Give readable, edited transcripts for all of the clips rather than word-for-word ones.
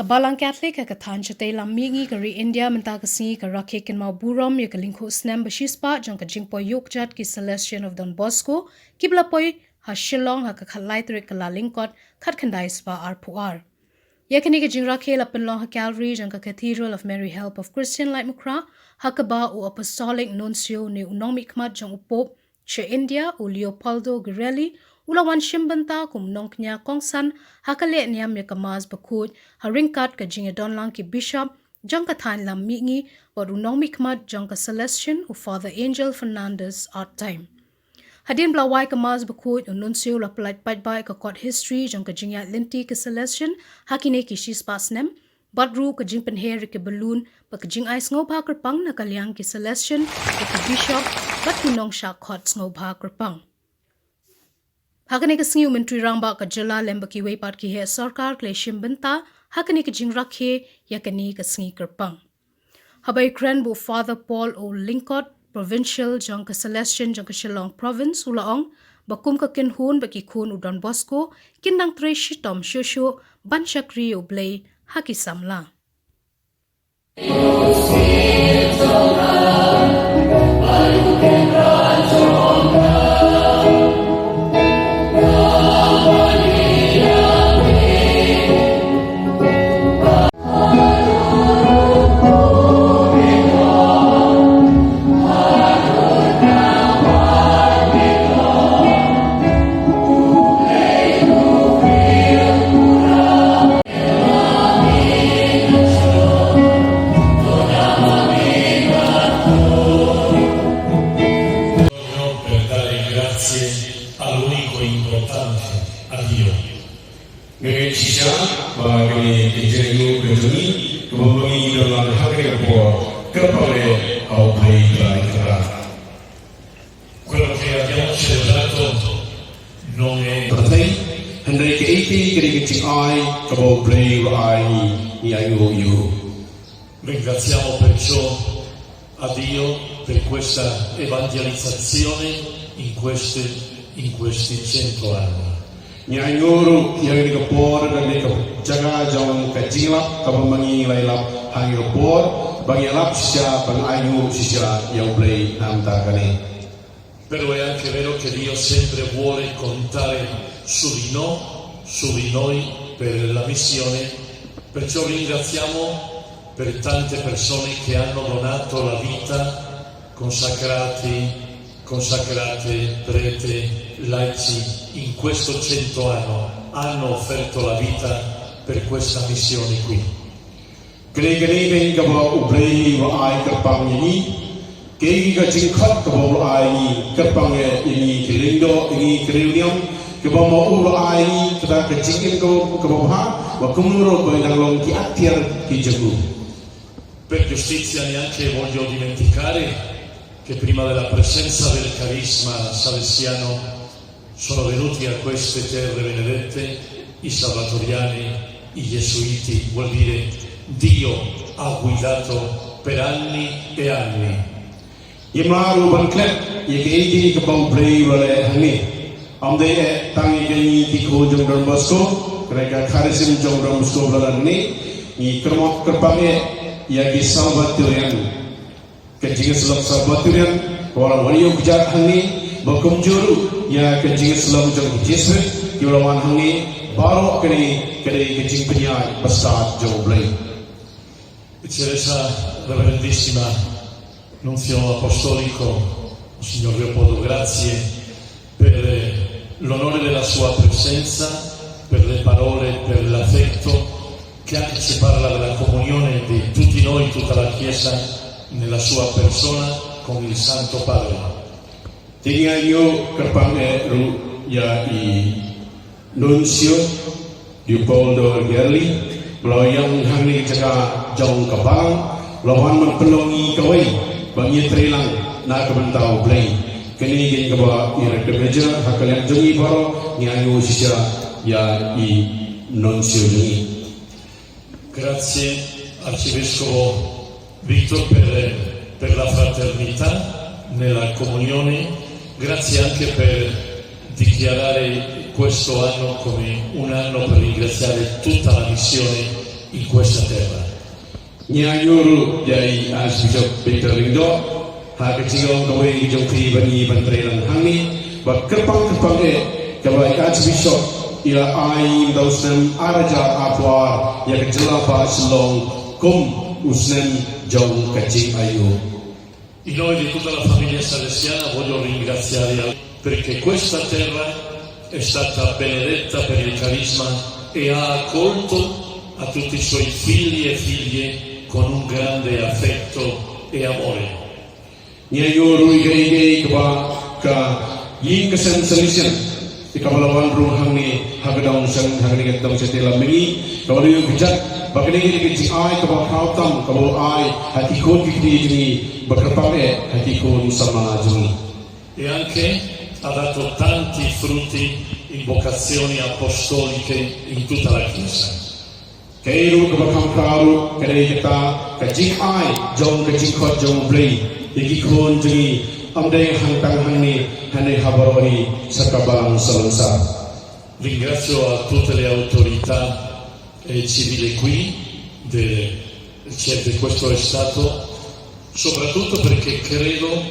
Kabalang Catholic ka kathan chatay lammingi kari India menta kasi ka rakhe kin mau buram ya kalingko snem bashispa jong ka jingpo yukjat ki Celestian of Don Bosco kibla poi ha Shillong ha ka khalai trik kala lingkot khat khandai spa arpuar. Yakani ka jing rakhe la penlong ha Calvary jong ka Cathedral of Mary Help of Christian Light Mukra ha ka ba u Apostolic Nuncio ni unong mikmat jong upop che India u Leopoldo Guerrelli ulawan shimbanta kum nongknya kongsan hakale niam ya kamaz bakut haringkat ka jingadon lang ki bishop jong ka than lam mingi or unong mikmat jong ka Celestian u Father Angel Fernandez art time hadin blawai kamaz bakut nuncio la plat patbai ka court history jong ka jingya linti ka Celestian hakine ki shis pasnem badru ka jing penher ke balloon pa ka jing ice ngobha kerpang na kalyang ki Celestian ka bishop bat kunong sha khot ngobha kerpang Hakane ka singiu menteri rangba ka jala lemba ki weipat ki he sarkar kleshim benta hakane ka jing rakhe yakani ka singi kerpang. Habai kran bu Father Paul o Lingkot provincial jong ka Celestian jong ka Shillong province ulaong bakum ka kinhun baki khun u Don Bosco kindang tre shitom shosho banchakri o blay haki samla. All'unico importante, a Dio. Nel Cisà, ma che il genio regioni, come noi non abbiamo può capire a operare. Quello che abbiamo celebrato non è Henry Keiti che ai come play ai io. Ringraziamo perciò a Dio per questa evangelizzazione in questi 100 anni. Nyanyuru yang dikepor dan jaga jauh kecil kalau mengilai lap hangi kepor bagi lap sisa pengayu sisa yang play namtakani. Però è anche vero che Dio sempre vuole contare su di noi per la missione, perciò ringraziamo per tante persone che hanno donato la vita, consacrate, prete, laici, in questo 100 anni hanno offerto la vita per questa missione qui. Kini kalau ublei wa ai kerpang ini, kini ka jingkhat kalau ai kerpang ini kelindo ini keliliam, kalau mau ai ini kita kejingin kalau bah, wa kumuro kau yang long ki akhir ki jagu. Per giustizia neanche voglio dimenticare che prima della presenza del carisma salesiano sono venuti a queste terre benedette i salvatoriani, i gesuiti, vuol dire Dio ha guidato per anni e anni. Imaru bangklet ye keiti ke bau play wale hani amde tangi gani ki ko jong Don Bosco kreka karisim jong Don Bosco balani ni kermot kerpange ya ki salvatorian kejingan selam salvatorian orang waliyo kejat hani bakum juru ya kejingan selam jong Yesus ki lawan hani baru kini kejing penyai besar jong blay. Eccellenza Reverendissima Nunzio Apostolico, Signor Leopoldo, grazie per l'onore della sua presenza, per le parole, per l'affetto che anche ci parla della comunione di tutti noi, tutta la Chiesa nella sua persona con il Santo Padre. Tinggal yo kerpang ru ya I Nuncio Leopoldo Guerrelli melayang hangi jaga jauh kabang lawan mempelongi kawai bagi trilang na kebentau play kini gin kaba ira kemeja hakalian jongi baro nyanyu sisa ya I Nuncio ni. Grazie Arcivescovo Victor per la fraternità nella comunione, grazie anche per dichiarare questo anno come un anno per ringraziare tutta la missione in questa terra. Nyayuru Jai Archbishop Victor Lindo Hakachigong Kawai Jongki Bani Bantrelan Hangi Kerpang Kawai Archbishop Ila Aim Dausnem Araja Apwar Yak Jelapa Silong Kum Usnem Jong Kaching Ayu. In nome di tutta la famiglia salesiana voglio ringraziare perché questa terra è stata benedetta per il carisma e ha accolto a tutti i suoi figli e figlie con un grande affetto e amore. Nyayuru Igei Kaba Ka Ying Kasem Salesian Ikabalawan Rung Hangi Hagadong Sang Hangi Gatong Setela Mingi Kabalu Gejat Bakini Gejat Ai Kaba Kautam Kabalu Ai Hati Kon Kiti Jini Bakrapake Hati Kon Sama Jini. E anche ha dato tanti frutti in vocazioni apostoliche in tutta la Chiesa. Kairu Kabakam Karu Kare Kita Kajing Ai Jong Kajing Khot Jong Blay Iki Kon Jini Amdeng Hangtang Hangi Hane Habaroi Sakabalang Salonsa. Ringrazio a tutte le autorità civili qui di questo Stato, soprattutto perché credo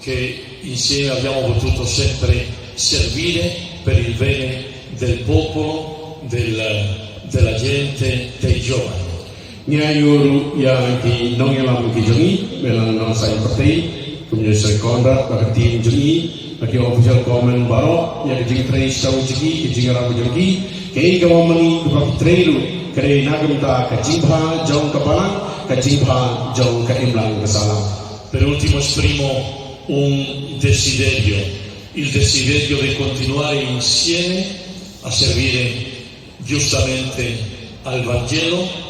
che insieme abbiamo potuto sempre servire per il bene del popolo, della gente, dei giovani. Nyayuru yang di Nongyalam Kijongi Melang Nansai Partai Penyelesaian Konrad Bakatim Jongi Bagi official komen Barok yang kejing tray Saw Jigi kejing Rabu Jongi Kei Gawamani Kebak Trailu Kere Nagamta Kejing Bha Jong Kapalang Kejing Bha Jong Kaimlang Kesalam. Per ultimo esprimo un desiderio, il desiderio di continuare insieme a servire giustamente al Vangelo,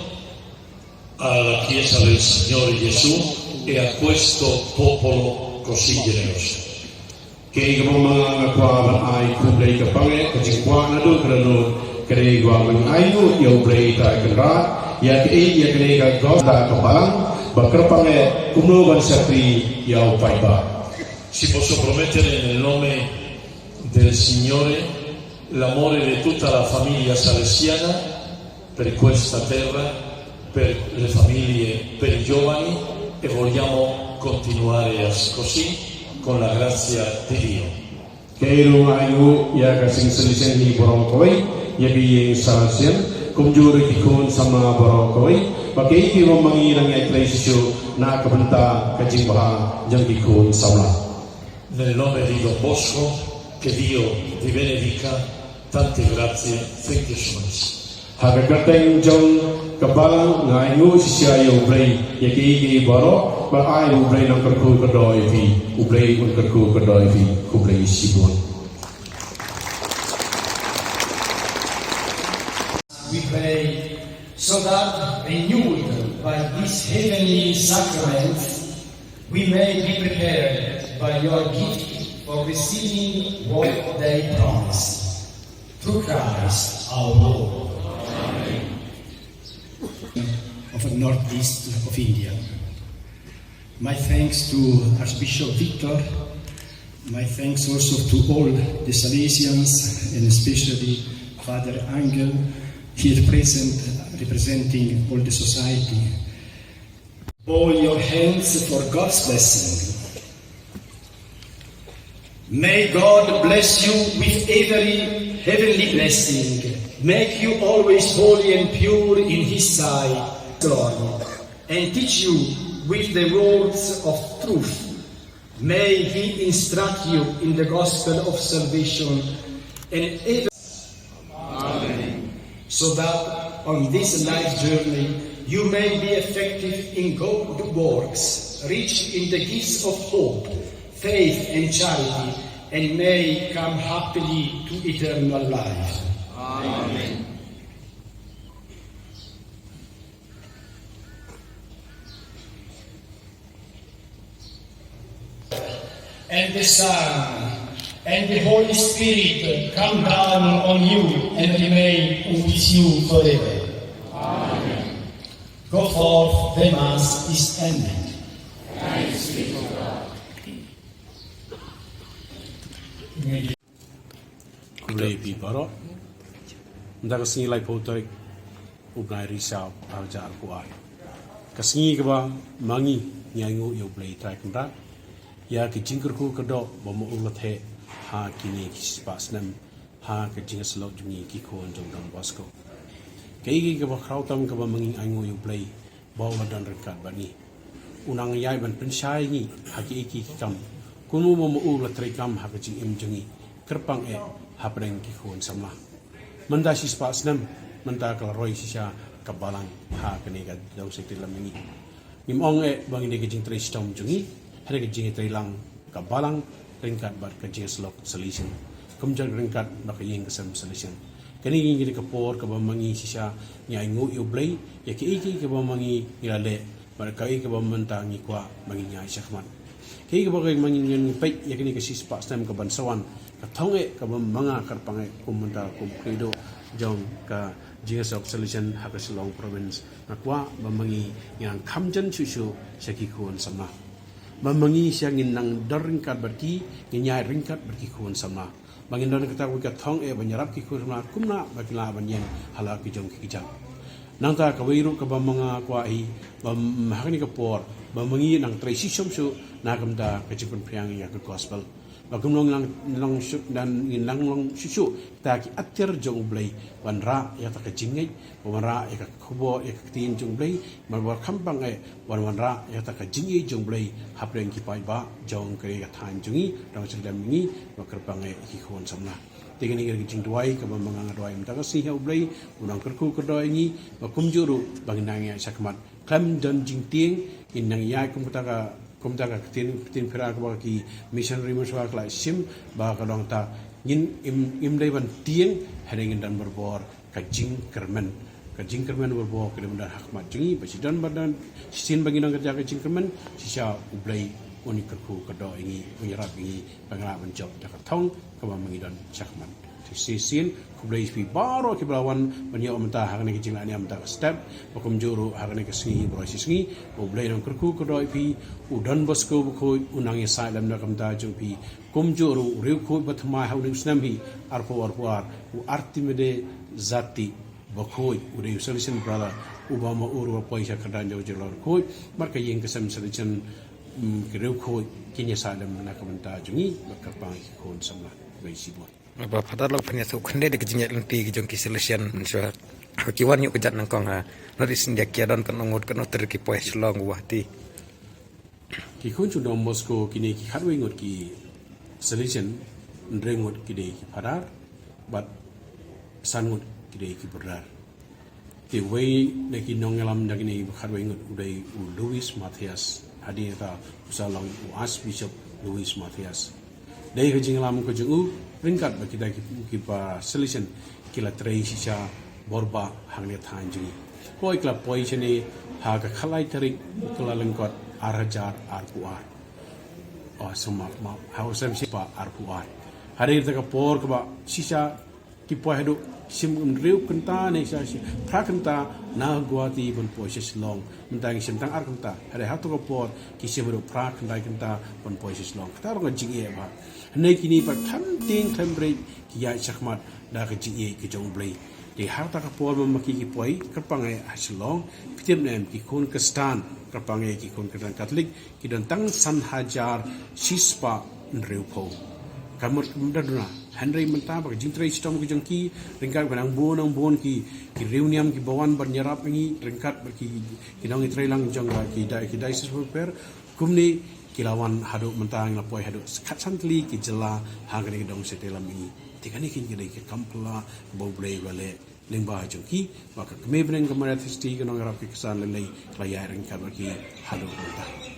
alla Chiesa del Signore Gesù e a questo popolo così generoso. Kei Gawamang Akwaban Ai Kublai Kapange Kejing Kwa Nadu Keranu Kere Gawamang Ayu Yau Blai Tai Kenra Ya Kei Ya Kene Gawda Kapalang Bakrapange Kumno Ban Sakri Yau Paiba. Si posso promettere nel nome del Signore l'amore di tutta la famiglia salesiana per questa terra, per le famiglie, per i giovani e vogliamo continuare così con la grazia di Dio. Keiru Ayu Ya Kasing Selisen Ni Borong Koi Ya Ki Salesian Kumjuri Kikun Sama Borong Koi Bagi Ki Romangi Nang Ecclesiu Na Kabenta Kajing Baha Jang Kikun Sama. Nel nome di Don Bosco, che Dio vi benedica, tante grazie, thank you so much. Hagagateng Jong Kabalang Ngayu Sisiayo Blay Yaki Baro Ba Ai Blay Nang Kerku Kedoi Vi Blay Un Kerku Kedoi Vi Blay Sibun. We pray so that, renewed by this heavenly sacrament, we may be prepared by your gift for receiving what they promise. Through Christ our Lord. Amen. Of the northeast of India. My thanks to Archbishop Victor. My thanks also to all the Salesians and especially Father Angel here present representing all the society. Bow your hands for God's blessing. May God bless you with every heavenly blessing, make you always holy and pure in His sight, Lord, and teach you with the words of truth. May He instruct you in the gospel of salvation and ever. Amen. So that on this life journey you may be effective in good works, rich in the gifts of hope, faith and charity, and may come happily to eternal life. Amen. And the Son and the Holy Spirit come down on you and remain with you forever. Amen. Go forth, the Mass is ended. Thanks be to God. Kublai Pi Barok Ndak Singi Lai Potai ubnai risau arja arkuar kasngi keba mangi nyangu yo blai trai kandra ya ki jingkerku kedo bomo ulat he ha kini kispas nam ha ke jingas lo jungi ki kon jong Don Bosco kei keba krautam keba mangi angu yo blai bawa dan rekat bani unang yai ban pensai ni haki iki kam kumu bomo ulat trai kam ha ke jing im jungi kerpang hapreng ki kon sama manda sispas nam manda kalroi sisa kabalang ha kene ga dong sekti lamingi nim ong bang ni kejing tre stom jungi hare kejing tre lang kabalang ringkat bat kejing slok solution kumjang ringkat ba kayeng kesem solution kani ngi ke por ka bamangi sisa nyai ngu yu blai ya ki iki ke bamangi ilale bar kai ke bamanta ngi kwa mangi nyai sakman ki ke bagai mangi ngi pai ya kini ke sispa stem ka bansawan ka thonge ka bamanga karpangai kumunda kum krido jong ka jingasok solution haka Shillong province nakwa bamangi yang kamjan susu saki kuon sama bamangi siang nang ringkat berki nyai ringkat berki kuon sama bangin don kata wika thong banyarap ki kurma kumna bakila banyen hala ki jong ki jang nang ta kawiru ka bamanga kwa hi bam hakni ka por bamangi nang traisi somsu nakamda ka jikun priang ya ka gospel bagum long shuk dan lang long susu ta ki atir jong blai wan ra ya ta ka jingai wan ra ya ka khubo ya ka tin jong blai man war khampang wan ra ya ta ka jingai jong blai hapreng ki pai ba jong kre ka than jungi rang sedam ni ba kerpang ki khon samna tegani ki jing duai ka ba manga duai mta ka si ha blai unang kerku ka doi ni ba kumjuru banginang ya sakmat kam dan jing ting in nang ya kum ta ka kumdaga tin phira ka ki missionary muswa kla sim ba ka dong ta nin im dai ban tieng hereng dan berbor ka jing kermen berbor ke dan hakmat jingi ba sidan badan sin bagi nang kerja ka jing kermen sisa ublai uni kerku ka do ini unyarap ini bangla menjob ta ka thong ka ba mangidan sakman sisin kublai pi baro ki belawan banya omta hakne ki jing ani amta step bakum juru hakne ki singi bro singi kublai nang kerku ko doi pi udan Bosco ko unang ya salam na kamta jung pi kum juru riu ko bathma hauning snam hi arpo ar u artimede zati bakoi uriu solution brother ubama uru paisa kadan jo jolor ko marka yeng kesam solution riu ko kinya salam na kamta jungi bakapang ko samla bai sibot ba padar lo phanya so khande de kejingat lenti ki jong ki solution so kiwan yu kejat nang kong ha noris india kia don kan ngot kan ter ki poe Shillong wati ki kun chu Don Bosco kini ki khatwe ngot ki solution ndrengot ki de ki padar but sangut ki de ki burdar ki way de ki nongalam dagini khatwe ngot udai Louis Matthias hadita usalong Archbishop Louis Matthias dai ka jinglam ko jungu ringkat ba kita ki pa solution kila trei sisa borba hangne than jingi poi kla poi chene ha ka khalai tarik kala lengkot arhajar arpuar soma ma hausam sipa arpuar hari ta ka por ka ba sisa ki poi hadu sim riu kenta ne sa si prakenta na guati bon poises long mendang sim tang ar kenta hari hatu ka por ki sim ru prakenta kenta bon poises long ta ro jingi ba nei kini pa tham ting tham bre ki ya chakmat da ka jingi ki jong bre di harta ka por ma ki poi kerpangai Shillong pitiem nem ki kun ka stan kerpangai ki kun ka Catholic ki dan tang san hajar sispa nreupo kamut mudaduna Henry mentah bagi jintrai stom ki jongki ringkat benang bon ki reuniam ki bawan bernyarap ni ringkat bagi kinang itrai lang jong ki dai super kumni kilawan hadu mentang lapoi hadu kat santli ki jela hangani ki dong setelam ini tikani kin ki kampla boblei wale lengba jongki maka keme benang kamara thisti kinang rap ki kesan lelai layar ringkat bagi hadu mentah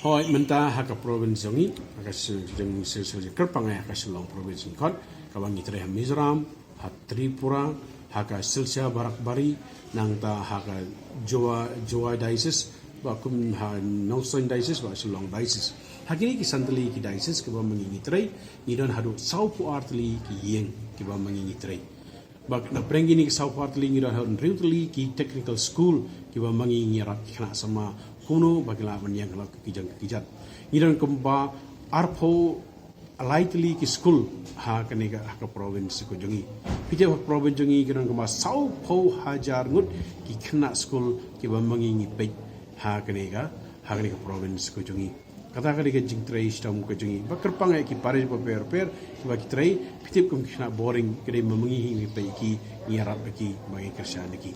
hoi mentah haka province jongi haka jeng sel kerpangai haka Shillong province kot kawangi tere Mizoram ha Tripura haka Silsia Barakbari nang ta haka Joa diocese ba kum ha Northern diocese ba Shillong diocese hakini ki santali ki diocese ke ba mangi tere ni don hadu saupu artli ki yeng ki ba mangi tere ba na prengi ni saupu artli ni don hadu riutli ki technical school ki ba mangi ngirat kana sama kuno bagila manyang kalau kijat ni dan kemba arpo alai tali ki school ha kaniga ka province ko jongi pite province jongi kiran ko ma sau pho hajar ngut ki khna school ki bambangi ngi pe ha kaniga province ko jongi kata kaniga jingtrai stam ko jongi bakrpang ki pare per ki ba ki trai pite kum khna boring kre mamangi ngi pe ki ngiarap ki magi kersan ki.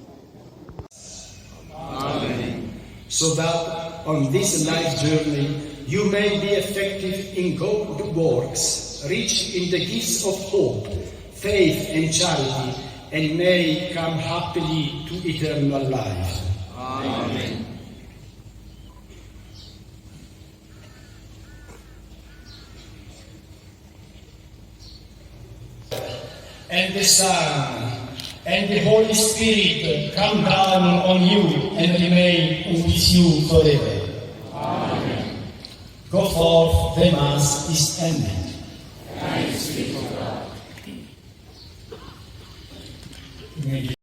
So that on this life journey you may be effective in good works, rich in the gifts of hope, faith and charity, and may come happily to eternal life. Amen. And the Son and the Holy Spirit come down on you and remain with you forever. Amen. Go forth, the Mass is ended. Thanks be to God.